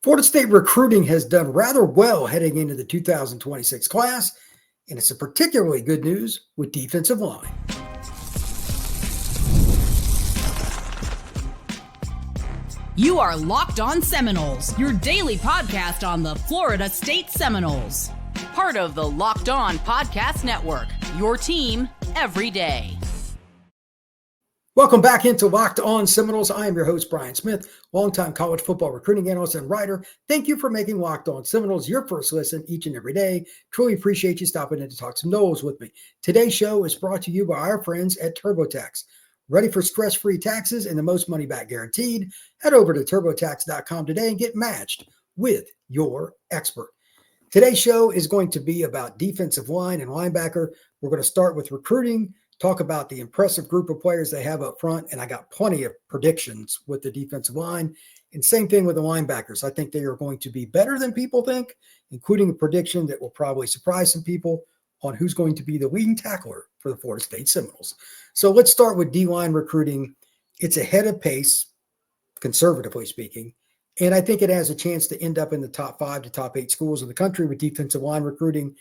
Florida State recruiting has done rather well heading into the 2026 class, and it's a particularly good news with defensive line. You are Locked On Seminoles, your daily podcast on the Florida State Seminoles. Part of the Locked On Podcast Network, your team every day. Welcome back into Locked On Seminoles. I am your host, Brian Smith, longtime college football recruiting analyst and writer. Thank you for making Locked On Seminoles your first listen each and every day. Truly appreciate you stopping in to talk some Noles with me. Today's show is brought to you by our friends at TurboTax. Ready for stress-free taxes and the most money back guaranteed? Head over to TurboTax.com today and get matched with your expert. Today's show is going to be about defensive line and linebacker. We're going to start with recruiting, talk about the impressive group of players they have up front, and I got plenty of predictions with the defensive line. And same thing with the linebackers. I think they are going to be better than people think, including a prediction that will probably surprise some people on who's going to be the leading tackler for the Florida State Seminoles. So let's start with D-line recruiting. It's ahead of pace, conservatively speaking, and I think it has a chance to end up in the top 5 to top 8 schools in the country with defensive line recruiting.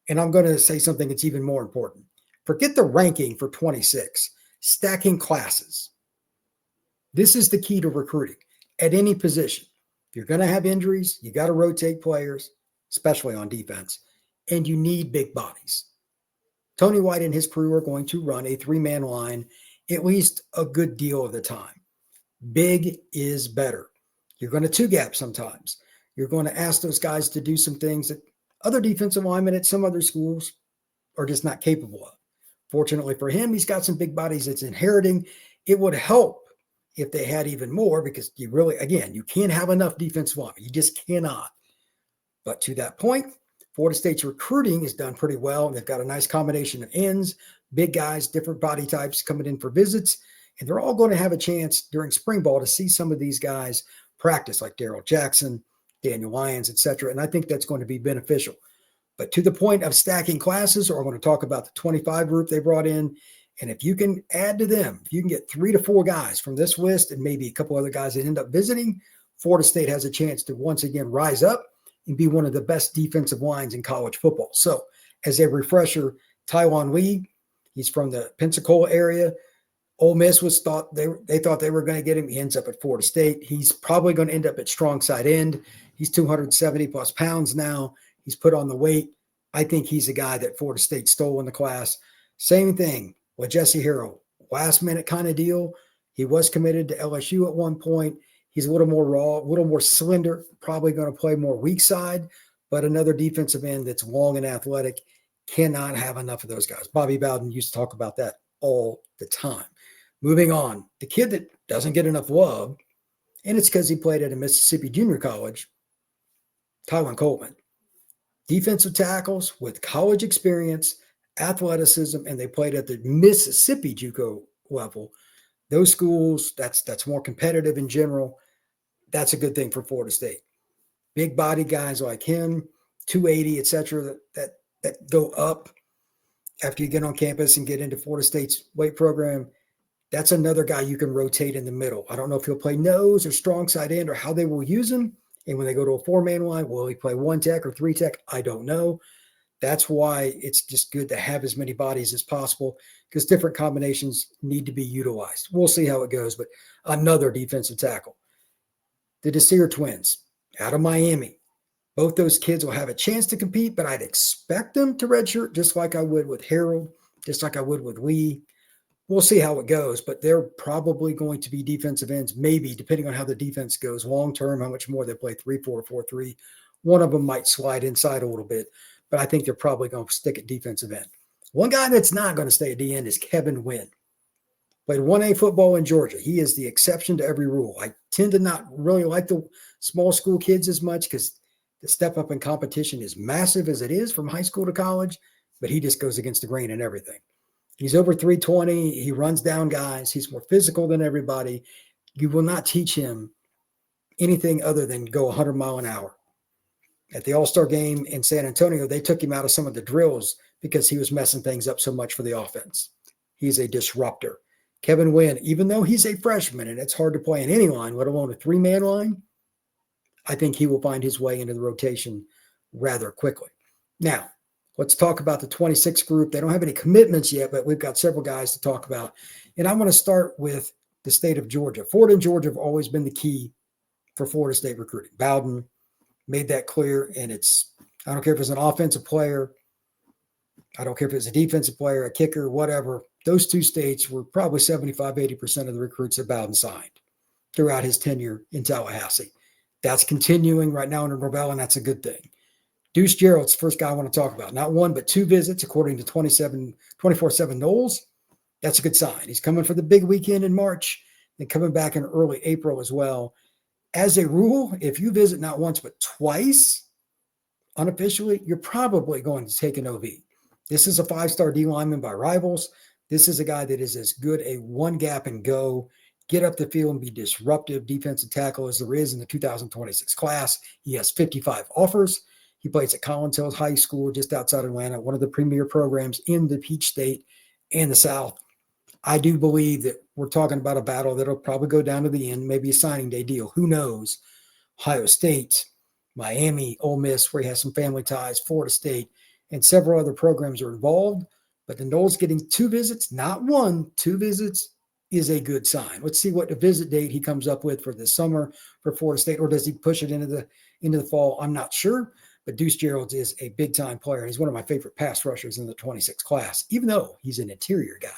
And I'm going to say something that's even more important. Forget the ranking for 26, stacking classes. This is the key to recruiting at any position. If you're going to have injuries, you got to rotate players, especially on defense, and you need big bodies. Tony White and his crew are going to run a 3-man line at least a good deal of the time. Big is better. You're going to two-gap sometimes. You're going to ask those guys to do some things that other defensive linemen at some other schools are just not capable of. Fortunately for him, he's got some big bodies that's inheriting. It would help if they had even more because you really, again, you can't have enough defensive linemen. You just cannot. But to that point, Florida State's recruiting is done pretty well, and they've got a nice combination of ends, big guys, different body types coming in for visits, and they're all going to have a chance during spring ball to see some of these guys practice, like Darrell Jackson, Daniel Lyons, etc., and I think that's going to be beneficial. But to the point of stacking classes, or I'm going to talk about the 25 group they brought in, and if you can add to them, if you can get 3 to 4 guys from this list and maybe a couple other guys that end up visiting, Florida State has a chance to once again rise up and be one of the best defensive lines in college football. So as a refresher, Tywan Lee, he's from the Pensacola area. Ole Miss they thought they were going to get him. He ends up at Florida State. He's probably going to end up at strong side end. He's 270 plus pounds now. He's put on the weight. I think he's a guy that Florida State stole in the class. Same thing with Jesse Harrell. Last minute kind of deal. He was committed to LSU at one point. He's a little more raw, a little more slender, probably going to play more weak side, but another defensive end that's long and athletic. Cannot have enough of those guys. Bobby Bowden used to talk about that all the time. Moving on, the kid that doesn't get enough love, and it's because he played at a Mississippi junior college, Tywan Coleman. Defensive tackles with college experience, athleticism, and they played at the Mississippi JUCO level. Those schools, that's more competitive in general. That's a good thing for Florida State. Big body guys like him, 280, et cetera, that go up after you get on campus and get into Florida State's weight program. That's another guy you can rotate in the middle. I don't know if he'll play nose or strong side end or how they will use him. And when they go to a 4-man line, will he play 1 tech or 3 tech? I don't know. That's why it's just good to have as many bodies as possible because different combinations need to be utilized. We'll see how it goes, but another defensive tackle. The Desir twins out of Miami. Both those kids will have a chance to compete, but I'd expect them to redshirt just like I would with Harold, just like I would with Lee. We'll see how it goes, but they're probably going to be defensive ends, maybe, depending on how the defense goes long-term, how much more they play 3-4, 4-3. One of them might slide inside a little bit, but I think they're probably going to stick at defensive end. One guy that's not going to stay at the end is Kevin Wynn. Played 1A football in Georgia. He is the exception to every rule. I tend to not really like the small school kids as much because the step up in competition is massive as it is from high school to college, but he just goes against the grain in everything. He's over 320. He runs down guys. He's more physical than everybody. You will not teach him anything other than go 100 mile an hour. At the All-Star game in San Antonio, they took him out of some of the drills because he was messing things up so much for the offense. He's a disruptor. Kevin Wynn, even though he's a freshman and it's hard to play in any line, let alone a 3-man line, I think he will find his way into the rotation rather quickly. Now, let's talk about the 26 group. They don't have any commitments yet, but we've got several guys to talk about. And I want to start with the state of Georgia. Florida and Georgia have always been the key for Florida State recruiting. Bowden made that clear, and I don't care if it's an offensive player, I don't care if it's a defensive player, a kicker, whatever. Those two states were probably 75, 80% of the recruits that Bowden signed throughout his tenure in Tallahassee. That's continuing right now under Norvell, and that's a good thing. Deuce Gerald's the first guy I want to talk about. Not one, but 2 visits, according to 24/7 Noles. That's a good sign. He's coming for the big weekend in March and coming back in early April as well. As a rule, if you visit not once but twice unofficially, you're probably going to take an OV. This is a 5-star D lineman by rivals. This is a guy that is as good a one gap and go, get up the field and be disruptive defensive tackle as there is in the 2026 class. He has 55 offers. He plays at Collins Hills High School just outside Atlanta, one of the premier programs in the Peach State and the South. I do believe that we're talking about a battle that'll probably go down to the end, maybe a signing day deal. Who knows? Ohio State, Miami, Ole Miss, where he has some family ties, Florida State, and several other programs are involved. But the Noles getting 2 visits, not 1, 2 visits is a good sign. Let's see what the visit date he comes up with for this summer for Florida State, or does he push it into the fall? I'm not sure. But Deuce Gerald is a big-time player. He's one of my favorite pass rushers in the 26 class, even though he's an interior guy.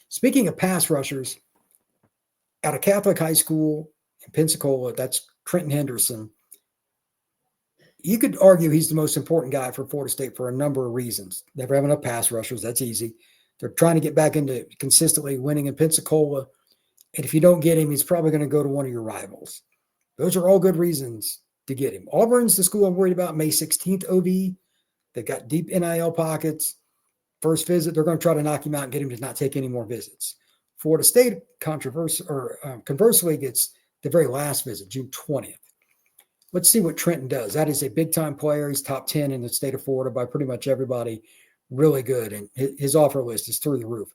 Speaking of pass rushers, at a Catholic high school in Pensacola, that's Trenton Henderson. You could argue he's the most important guy for Florida State for a number of reasons. Never have enough pass rushers. That's easy. They're trying to get back into consistently winning in Pensacola. And if you don't get him, he's probably going to go to one of your rivals. Those are all good reasons to get him. Auburn's the school I'm worried about. May 16th OV. They've got deep NIL pockets. First visit, they're going to try to knock him out and get him to not take any more visits. Florida State, conversely, gets the very last visit, June 20th. Let's see what Trenton does. That is a big-time player. He's top 10 in the state of Florida by pretty much everybody. Really good, and his offer list is through the roof.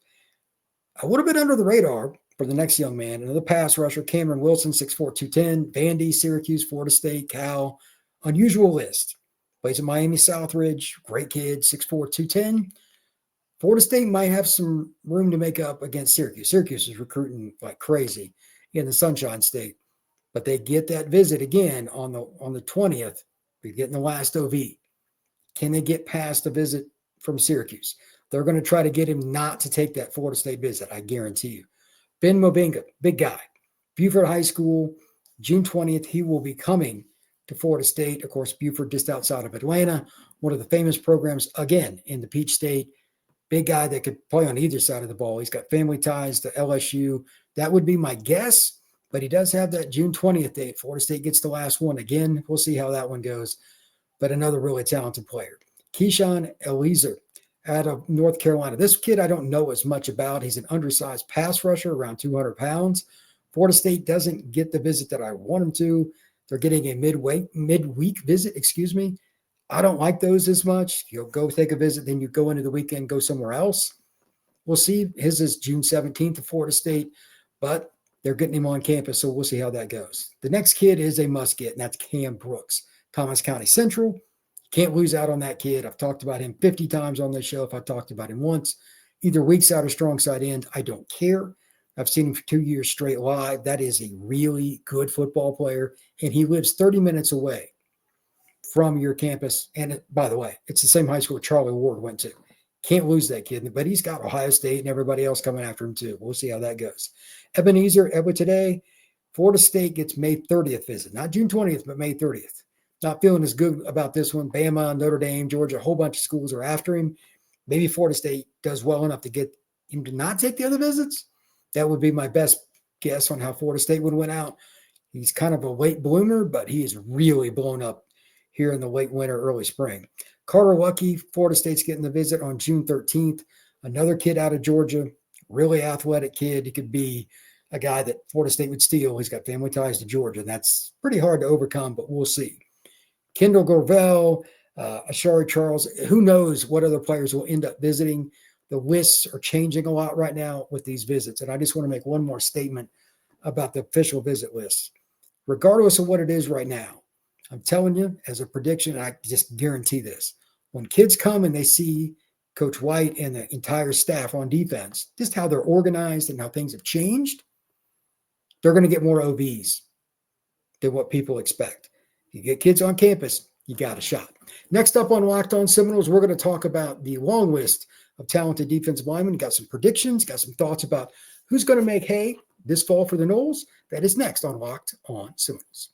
A little bit under the radar for the next young man, another pass rusher, Cameron Wilson, 6'4", 210, Vandy, Syracuse, Florida State, Cal. Unusual list. Plays at Miami Southridge, great kid, 6'4", 210. Florida State might have some room to make up against Syracuse. Syracuse is recruiting like crazy in the Sunshine State, but they get that visit again on the 20th. They're getting the last OV. Can they get past the visit from Syracuse? They're going to try to get him not to take that Florida State visit, I guarantee you. Ben Mobinga, big guy. Buford High School, June 20th, he will be coming to Florida State. Of course, Buford just outside of Atlanta, one of the famous programs, again, in the Peach State. Big guy that could play on either side of the ball. He's got family ties to LSU. That would be my guess, but he does have that June 20th date. Florida State gets the last one. Again, we'll see how that one goes, but another really talented player. Keyshawn Eliezer out of North Carolina. This kid I don't know as much about. He's an undersized pass rusher, around 200 pounds. Florida State doesn't get the visit that I want him to. They're getting a midweek visit, I don't like those as much. You'll go take a visit, then you go into the weekend, go somewhere else. We'll see. His is June 17th of Florida State, but they're getting him on campus, so we'll see how that goes. The next kid is a must get, and that's Cam Brooks, Thomas County Central. Can't lose out on that kid. I've talked about him 50 times on this show. If I talked about him once, either weak side or strong side end, I don't care. I've seen him for 2 years straight live. That is a really good football player, and he lives 30 minutes away from your campus. And by the way, it's the same high school Charlie Ward went to. Can't lose that kid, but he's got Ohio State and everybody else coming after him too. We'll see how that goes. Ebenezer today, Florida State gets May 30th visit, not June 20th, but May 30th. Not feeling as good about this one. Bama, Notre Dame, Georgia, a whole bunch of schools are after him. Maybe Florida State does well enough to get him to not take the other visits. That would be my best guess on how Florida State would win out. He's kind of a late bloomer, but he is really blown up here in the late winter, early spring. Carter Lucky, Florida State's getting the visit on June 13th. Another kid out of Georgia, really athletic kid. He could be a guy that Florida State would steal. He's got family ties to Georgia. That's pretty hard to overcome, but we'll see. Kendall Norvell, Ashari Charles, who knows what other players will end up visiting. The lists are changing a lot right now with these visits. And I just want to make one more statement about the official visit list. Regardless of what it is right now, I'm telling you, as a prediction, I just guarantee this. When kids come and they see Coach White and the entire staff on defense, just how they're organized and how things have changed, they're going to get more OBs than what people expect. You get kids on campus, you got a shot. Next up on Locked On Seminoles, we're going to talk about the long list of talented defensive linemen. Got some predictions, got some thoughts about who's going to make hay this fall for the Noles. That is next on Locked On Seminoles.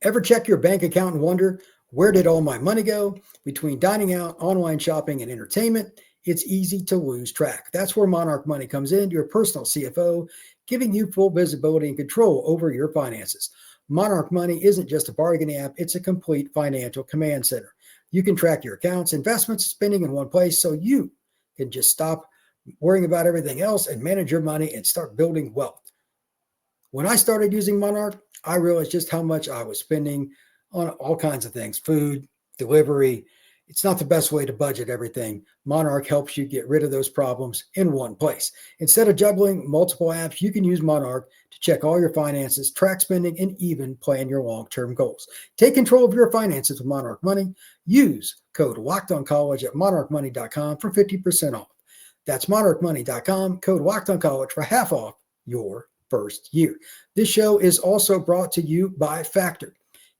Ever check your bank account and wonder, where did all my money go? Between dining out, online shopping, and entertainment, it's easy to lose track. That's where Monarch Money comes in, your personal CFO, giving you full visibility and control over your finances. Monarch Money isn't just a bargaining app, it's a complete financial command center. You can track your accounts, investments, spending in one place, so you can just stop worrying about everything else and manage your money and start building wealth. When I started using Monarch, I realized just how much I was spending on all kinds of things, food, delivery. It's not the best way to budget everything. Monarch helps you get rid of those problems in one place. Instead of juggling multiple apps, you can use Monarch to check all your finances, track spending, and even plan your long-term goals. Take control of your finances with Monarch Money. Use code LOCKEDONCollege at monarchmoney.com for 50% off. That's monarchmoney.com, code LOCKEDONCollege for half off your first year. This show is also brought to you by Factor.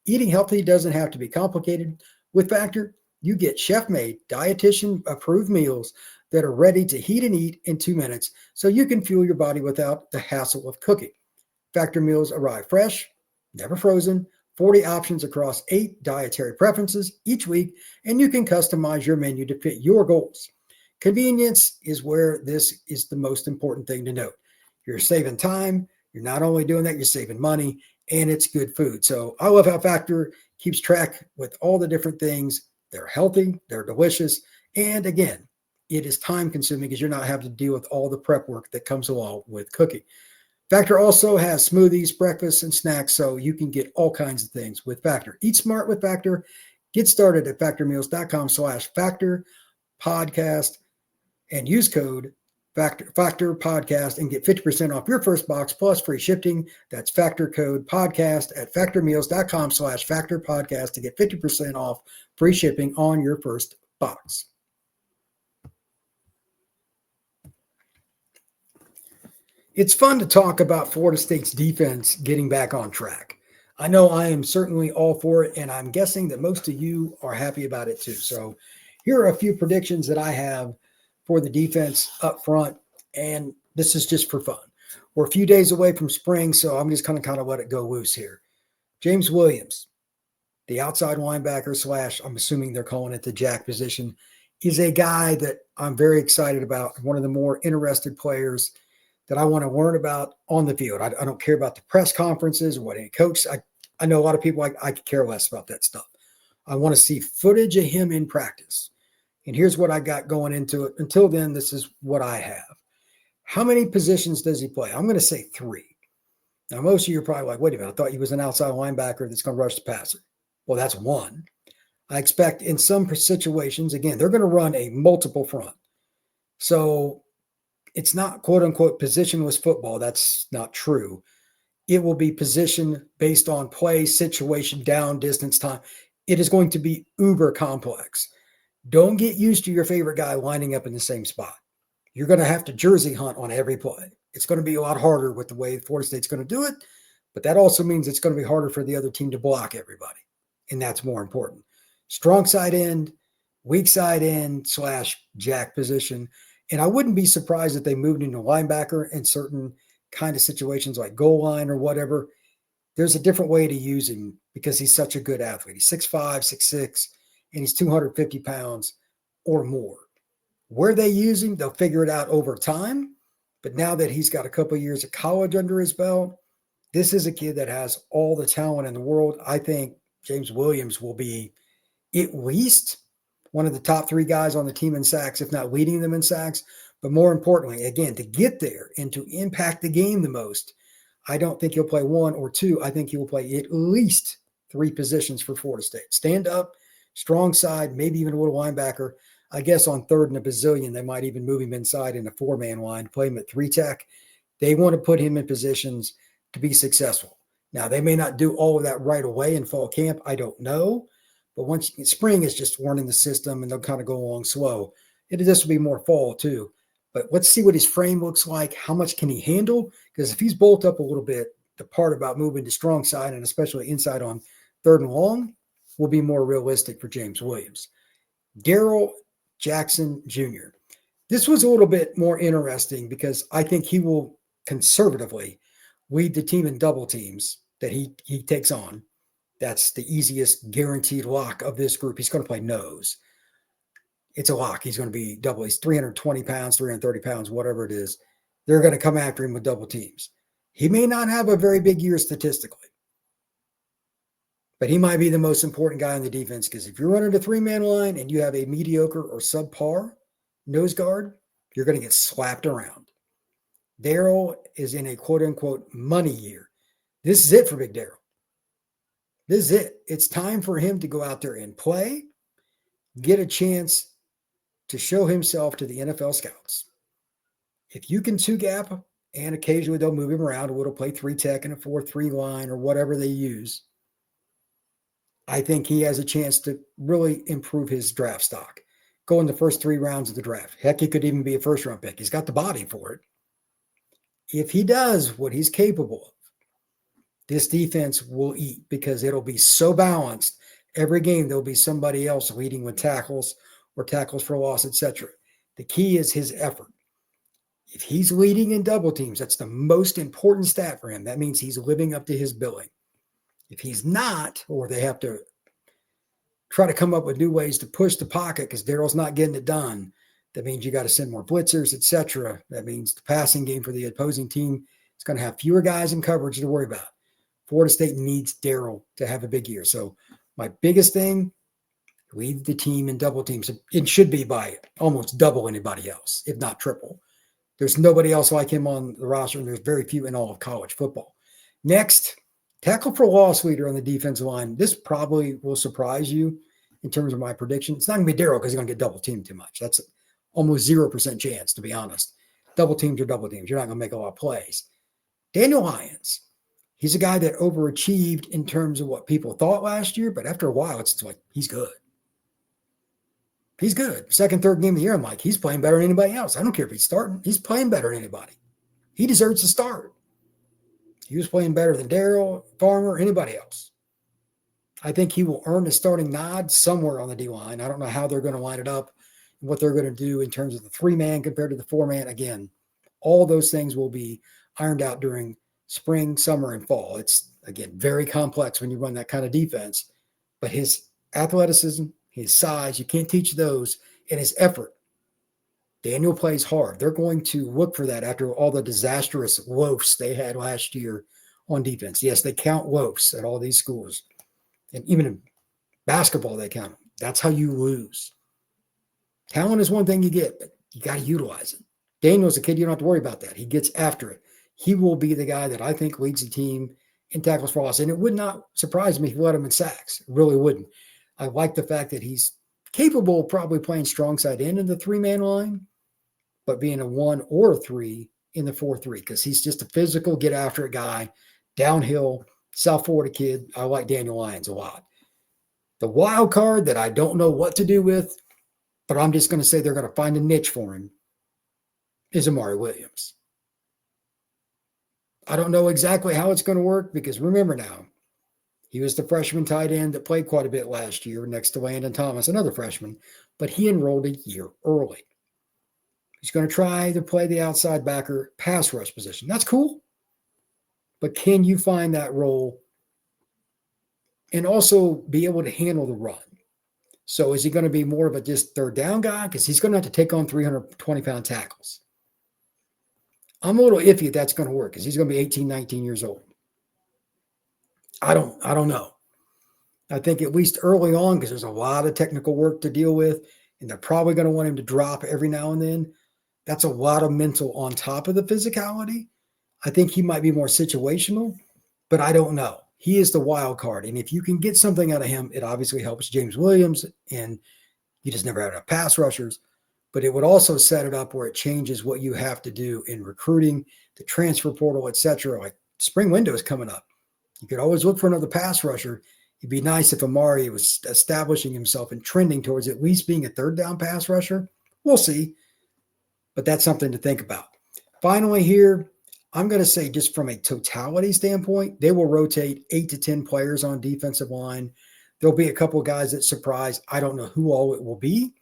Eating healthy doesn't have to be complicated. With Factor, you get chef-made, dietitian-approved meals that are ready to heat and eat in 2 minutes so you can fuel your body without the hassle of cooking. Factor meals arrive fresh, never frozen, 40 options across 8 dietary preferences each week, and you can customize your menu to fit your goals. Convenience is where this is the most important thing to note. You're saving time. You're not only doing that, you're saving money, and it's good food. So I love how Factor keeps track with all the different things. They're healthy, they're delicious, and again, it is time consuming because you're not having to deal with all the prep work that comes along with cooking. Factor also has smoothies, breakfast, and snacks, so you can get all kinds of things with Factor. Eat smart with Factor. Get started at factormeals.com/Factor podcast and use code Factor Podcast and get 50% off your first box plus free shipping. That's Factor code podcast at factormeals.com/Factor Podcast to get 50% off free shipping on your first box. It's fun to talk about Florida State's defense getting back on track. I know I am certainly all for it, and I'm guessing that most of you are happy about it too. So here are a few predictions that I have for the defense up front, and this is just for fun. We're a few days away from spring, so I'm just going to kind of let it go loose here. James Williams, the outside linebacker / I'm assuming they're calling it the jack position, is a guy that I'm very excited about, one of the more interested players that I want to learn about on the field. I don't care about the press conferences or what any coach. I know a lot of people, I could care less about that stuff. I want to see footage of him in practice. And here's what I got going into it. Until then, this is what I have. How many positions does he play? I'm going to say 3. Now, most of you are probably like, wait a minute, I thought he was an outside linebacker that's going to rush the passer. Well, that's 1. I expect in some situations, again, they're going to run a multiple front. So it's not quote unquote positionless football. That's not true. It will be position based on play, situation, down, distance, time. It is going to be uber complex. Don't get used to your favorite guy lining up in the same spot. You're going to have to jersey hunt on every play. It's going to be a lot harder with the way Florida State's going to do it, but that also means it's going to be harder for the other team to block everybody, and that's more important. Strong side end, weak side end / jack position, and I wouldn't be surprised if they moved into linebacker in certain kind of situations like goal line or whatever. There's a different way to use him because he's such a good athlete. He's 6'5", 6'6", and he's 250 pounds or more. Where they use him, they'll figure it out over time. But now that he's got a couple of years of college under his belt, this is a kid that has all the talent in the world. I think James Williams will be at least one of the top 3 guys on the team in sacks, if not leading them in sacks. But more importantly, again, to get there and to impact the game the most, I don't think he'll play 1 or 2. I think he will play at least 3 positions for Florida State. Stand up, strong side, maybe even a little linebacker. I guess on 3rd and a bazillion, they might even move him inside in a 4-man line, play him at 3 tech. They want to put him in positions to be successful. Now, they may not do all of that right away in fall camp. I don't know. But once spring is just learning the system and they'll kind of go along slow. This will be more fall too. But let's see what his frame looks like. How much can he handle? Because if he's bulked up a little bit, the part about moving to strong side and especially inside on 3rd and long will be more realistic for James Williams. Darrell Jackson Jr. This was a little bit more interesting because I think he will conservatively lead the team in double teams that he takes on. That's the easiest guaranteed lock of this group. He's going to play nose. It's a lock. He's going to be double. He's 320 pounds, 330 pounds, whatever it is. They're going to come after him with double teams. He may not have a very big year statistically, but he might be the most important guy on the defense because if you're running a 3-man line and you have a mediocre or subpar nose guard, you're going to get slapped around. Darrell is in a quote-unquote money year. This is it for Big Darrell. This is it. It's time for him to go out there and play, get a chance to show himself to the NFL scouts. If you can 2-gap, and occasionally they'll move him around, or it'll play 3-tech and a 4-3 line or whatever they use, I think he has a chance to really improve his draft stock. Go in the first 3 rounds of the draft. Heck, he could even be a first-round pick. He's got the body for it. If he does what he's capable of, this defense will eat because it'll be so balanced. Every game, there'll be somebody else leading with tackles or tackles for loss, etc. The key is his effort. If he's leading in double teams, that's the most important stat for him. That means he's living up to his billing. If he's not, or they have to try to come up with new ways to push the pocket because Darrell's not getting it done, that means you got to send more blitzers, etc. That means the passing game for the opposing team is going to have fewer guys in coverage to worry about. Florida State needs Darrell to have a big year. So my biggest thing, lead the team in double teams. It should be by almost double anybody else, if not triple. There's nobody else like him on the roster, and there's very few in all of college football. Next, tackle for loss leader on the defensive line. This probably will surprise you in terms of my prediction. It's not going to be Darrell because he's going to get double teamed too much. That's almost 0% chance, to be honest. Double teams are double teams. You're not going to make a lot of plays. Daniel Lyons. He's a guy that overachieved in terms of what people thought last year, but after a while, it's like he's good. He's good. Second, third game of the year, I'm like, he's playing better than anybody else. I don't care if he's starting. He's playing better than anybody. He deserves to start. He was playing better than Darrell, Farmer, anybody else. I think he will earn a starting nod somewhere on the D-line. I don't know how they're going to line it up, what they're going to do in terms of the 3-man compared to the 4-man. Again, all those things will be ironed out during spring, summer, and fall. It's, again, very complex when you run that kind of defense. But his athleticism, his size, you can't teach those, and his effort. Daniel plays hard. They're going to look for that after all the disastrous loafs they had last year on defense. Yes, they count loafs at all these schools. And even in basketball, they count them. That's how you lose. Talent is one thing you get, but you got to utilize it. Daniel's a kid, you don't have to worry about that. He gets after it. He will be the guy that I think leads the team in tackles for loss. And it would not surprise me if we let him in sacks. It really wouldn't. I like the fact that he's capable of probably playing strong side end in the 3-man line, but being a 1 or a 3 in the 4-3 because he's just a physical, get after it guy, downhill, South Florida kid. I like Daniel Lyons a lot. The wild card that I don't know what to do with, but I'm just going to say they're going to find a niche for him, is Amari Williams. I don't know exactly how it's going to work because remember now, he was the freshman tight end that played quite a bit last year next to Landon Thomas, another freshman, but he enrolled a year early. He's going to try to play the outside backer pass rush position. That's cool. But can you find that role and also be able to handle the run? So is he going to be more of a just third down guy? Because he's going to have to take on 320-pound tackles. I'm a little iffy if that's going to work because he's going to be 18, 19 years old. I don't know. I think at least early on, because there's a lot of technical work to deal with, and they're probably going to want him to drop every now and then. That's a lot of mental on top of the physicality. I think he might be more situational, but I don't know. He is the wild card. And if you can get something out of him, it obviously helps James Williams, and you just never had enough pass rushers. But it would also set it up where it changes what you have to do in recruiting, the transfer portal, etc. Like spring window is coming up. You could always look for another pass rusher. It'd be nice if Amari was establishing himself and trending towards at least being a third down pass rusher. We'll see. But that's something to think about. Finally here, I'm going to say just from a totality standpoint, they will rotate 8 to 10 players on defensive line. There'll be a couple of guys that surprise. I don't know who all it will be.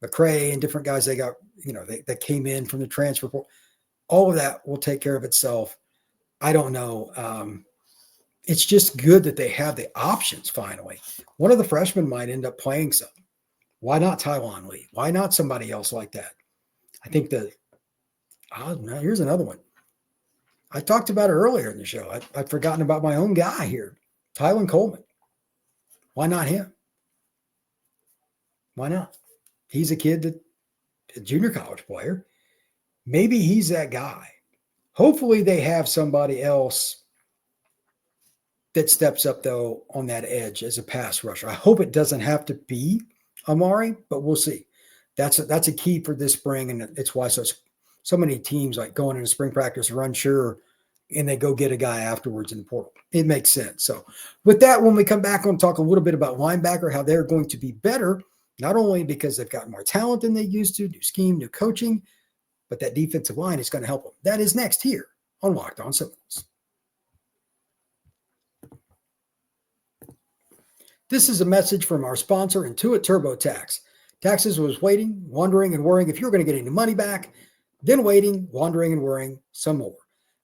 McCray and different guys they got, that came in from the transfer portal. All of that will take care of itself. I don't know. It's just good that they have the options finally. One of the freshmen might end up playing some. Why not Tywan Lee? Why not somebody else like that? I think here's another one. I talked about it earlier in the show. I'd forgotten about my own guy here, Tylen Coleman. Why not him? Why not? He's a kid a junior college player. Maybe he's that guy. Hopefully they have somebody else that steps up, though, on that edge as a pass rusher. I hope it doesn't have to be Amari, but we'll see. That's a key for this spring, and it's why so many teams like going into spring practice are unsure, and they go get a guy afterwards in the portal. It makes sense. So with that, when we come back, I'm going to talk a little bit about linebacker, how they're going to be better, not only because they've got more talent than they used to, new scheme, new coaching, but that defensive line is going to help them. That is next here on Locked On Seminoles. This is a message from our sponsor, Intuit TurboTax. Taxes was waiting, wondering, and worrying if you're going to get any money back, then waiting, wondering, and worrying some more.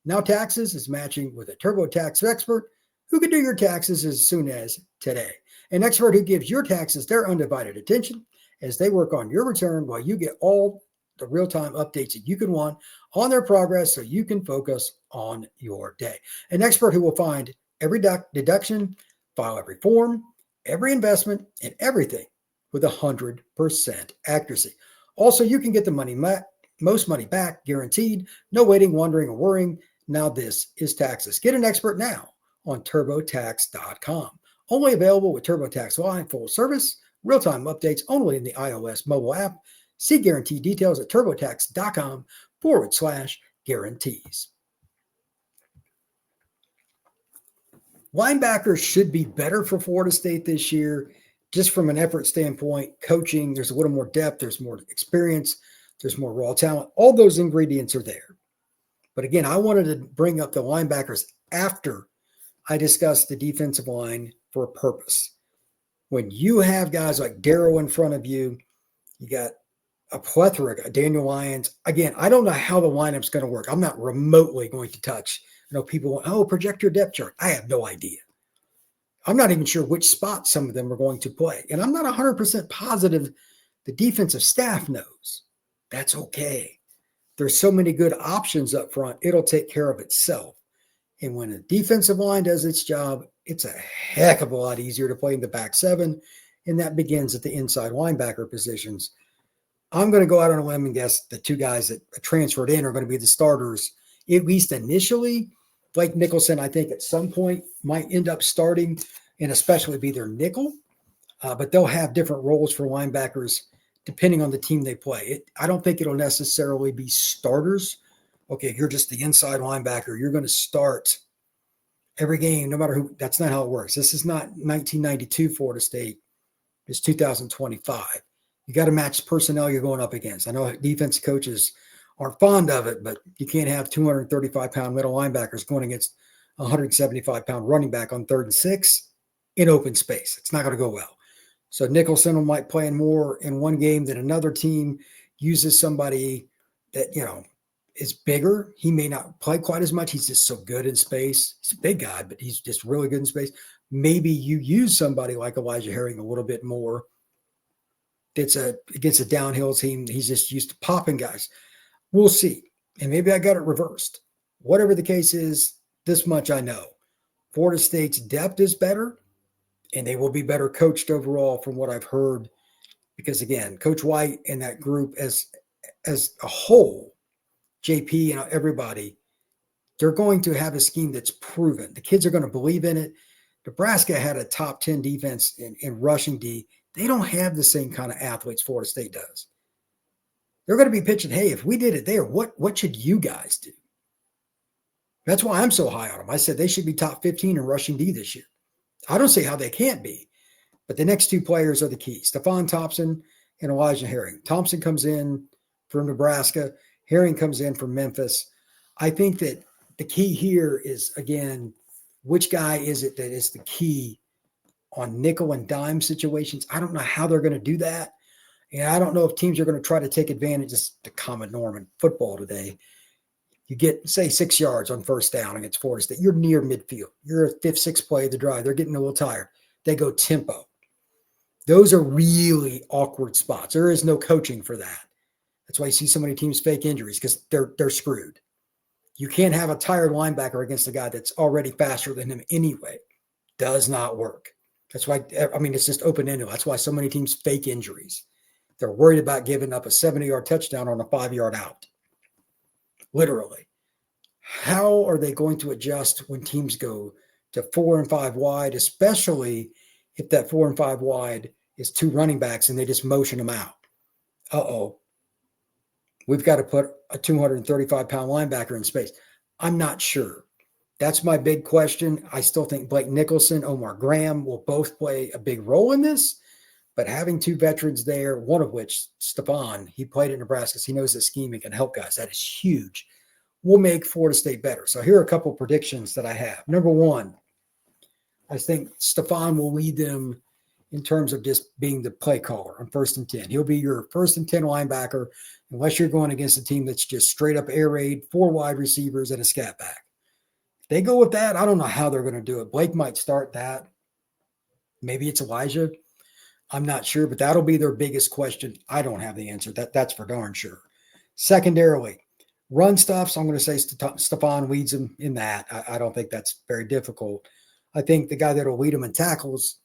Now Taxes is matching with a TurboTax expert who can do your taxes as soon as today. An expert who gives your taxes their undivided attention as they work on your return while you get all the real-time updates that you can want on their progress so you can focus on your day. An expert who will find every deduction, file every form, every investment, and everything with 100% accuracy. Also, you can get the most money back, guaranteed. No waiting, wondering, or worrying. Now this is Taxes. Get an expert now on TurboTax.com. Only available with TurboTax Live, full service, real-time updates only in the iOS mobile app. See guarantee details at TurboTax.com/guarantees. Linebackers should be better for Florida State this year, just from an effort standpoint. Coaching, there's a little more depth, there's more experience, there's more raw talent. All those ingredients are there. But again, I wanted to bring up the linebackers after I discussed the defensive line for a purpose. When you have guys like Darrell in front of you, you got a plethora, Daniel Lyons. Again, I don't know how the lineup's going to work. I'm not remotely going to touch. People want, project your depth chart. I have no idea. I'm not even sure which spot some of them are going to play. And I'm not 100% positive the defensive staff knows. That's okay. There's so many good options up front. It'll take care of itself. And when a defensive line does its job, it's a heck of a lot easier to play in the back seven. And that begins at the inside linebacker positions. I'm going to go out on a limb and guess the two guys that transferred in are going to be the starters, at least initially. Blake Nicholson, I think at some point might end up starting and especially be their nickel, but they'll have different roles for linebackers depending on the team they play. I don't think it'll necessarily be starters. Okay, you're just the inside linebacker. You're going to start every game, no matter who. That's not how it works. This is not 1992 Florida State. It's 2025. You got to match personnel you're going up against. I know defense coaches aren't fond of it, but you can't have 235-pound middle linebackers going against a 175-pound running back on 3rd and 6 in open space. It's not going to go well. So Nicholson might play more in one game than another team uses somebody that, is bigger. He may not play quite as much. He's just so good in space. He's a big guy, but he's just really good in space. Maybe you use somebody like Elijah Herring a little bit more. It's against a downhill team. He's just used to popping guys. We'll see. And maybe I got it reversed. Whatever the case is, this much I know. Florida State's depth is better, and they will be better coached overall from what I've heard. Because, again, Coach White and that group as a whole, JP and everybody, they're going to have a scheme that's proven. The kids are going to believe in it. Nebraska had a top 10 defense in rushing D. They don't have the same kind of athletes Florida State does. They're going to be pitching, hey, if we did it there, what should you guys do? That's why I'm so high on them. I said they should be top 15 in rushing D this year. I don't see how they can't be. But the next two players are the key. Stephon Thompson and Elijah Herring. Thompson comes in from Nebraska. Herring comes in from Memphis. I think that the key here is, again, which guy is it that is the key on nickel and dime situations? I don't know how they're going to do that. And I don't know if teams are going to try to take advantage of the common norm in football today. You get, say, 6 yards on first down against Florida State. You're near midfield. You're a fifth, sixth play of the drive. They're getting a little tired. They go tempo. Those are really awkward spots. There is no coaching for that. That's why you see so many teams fake injuries, because they're screwed. You can't have a tired linebacker against a guy that's already faster than him anyway. Does not work. That's why, it's just open-ended. That's why so many teams fake injuries. They're worried about giving up a 70-yard touchdown on a 5-yard out. Literally. How are they going to adjust when teams go to 4 and 5 wide, especially if that 4 and 5 wide is 2 running backs and they just motion them out? We've got to put a 235-pound linebacker in space. I'm not sure. That's my big question. I still think Blake Nicholson, Omar Graham will both play a big role in this, but having 2 veterans there, one of which, Stephon, he played at Nebraska, so he knows the scheme and can help guys. That is huge. Will make Florida State better. So here are a couple of predictions that I have. Number 1, I think Stephon will lead them in terms of just being the play caller on 1st and 10. He'll be your 1st and 10 linebacker, unless you're going against a team that's just straight up air raid, 4 wide receivers, and a scat back. If they go with that, I don't know how they're going to do it. Blake might start that. Maybe it's Elijah. I'm not sure, but that'll be their biggest question. I don't have the answer. That's for darn sure. Secondarily, run stuff. So I'm going to say Stephon leads them in that. I don't think that's very difficult. I think the guy that will lead them in tackles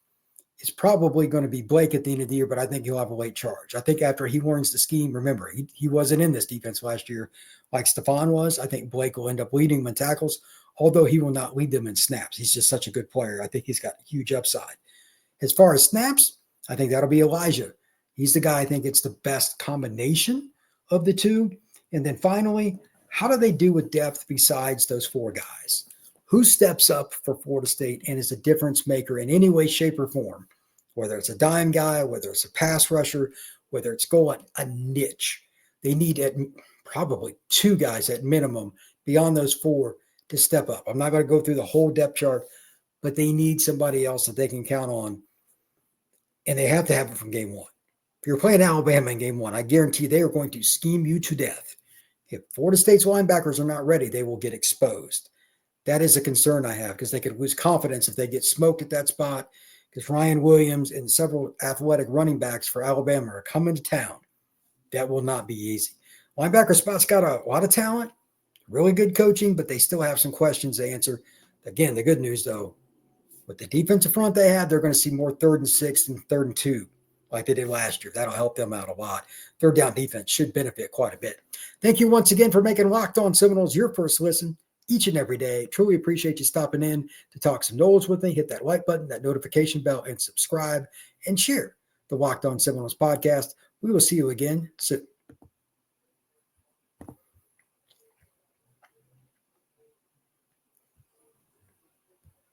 is probably going to be Blake at the end of the year, but I think he'll have a late charge. I think after he learns the scheme, remember, he wasn't in this defense last year like Stephon was. I think Blake will end up leading them in tackles, although he will not lead them in snaps. He's just such a good player. I think he's got huge upside. As far as snaps, I think that'll be Elijah. He's the guy I think it's the best combination of the two. And then finally, how do they do with depth besides those 4 guys? Who steps up for Florida State and is a difference maker in any way, shape, or form? Whether it's a dime guy, whether it's a pass rusher, whether it's going a niche. They need probably 2 guys at minimum beyond those 4 to step up. I'm not going to go through the whole depth chart, but they need somebody else that they can count on. And they have to have it from game 1. If you're playing Alabama in game 1, I guarantee they are going to scheme you to death. If Florida State's linebackers are not ready, they will get exposed. That is a concern I have, because they could lose confidence if they get smoked at that spot, because Ryan Williams and several athletic running backs for Alabama are coming to town. That will not be easy. Linebacker spot's got a lot of talent, really good coaching, but they still have some questions to answer. Again, the good news, though, with the defensive front they have, they're going to see more 3rd and 6 and 3rd and 2 like they did last year. That'll help them out a lot. 3rd down defense should benefit quite a bit. Thank you once again for making Locked On Seminoles your first listen each and every day. Truly appreciate you stopping in to talk some Noles with me. Hit that like button, that notification bell, and subscribe and share the Locked On Seminoles podcast. We will see you again soon.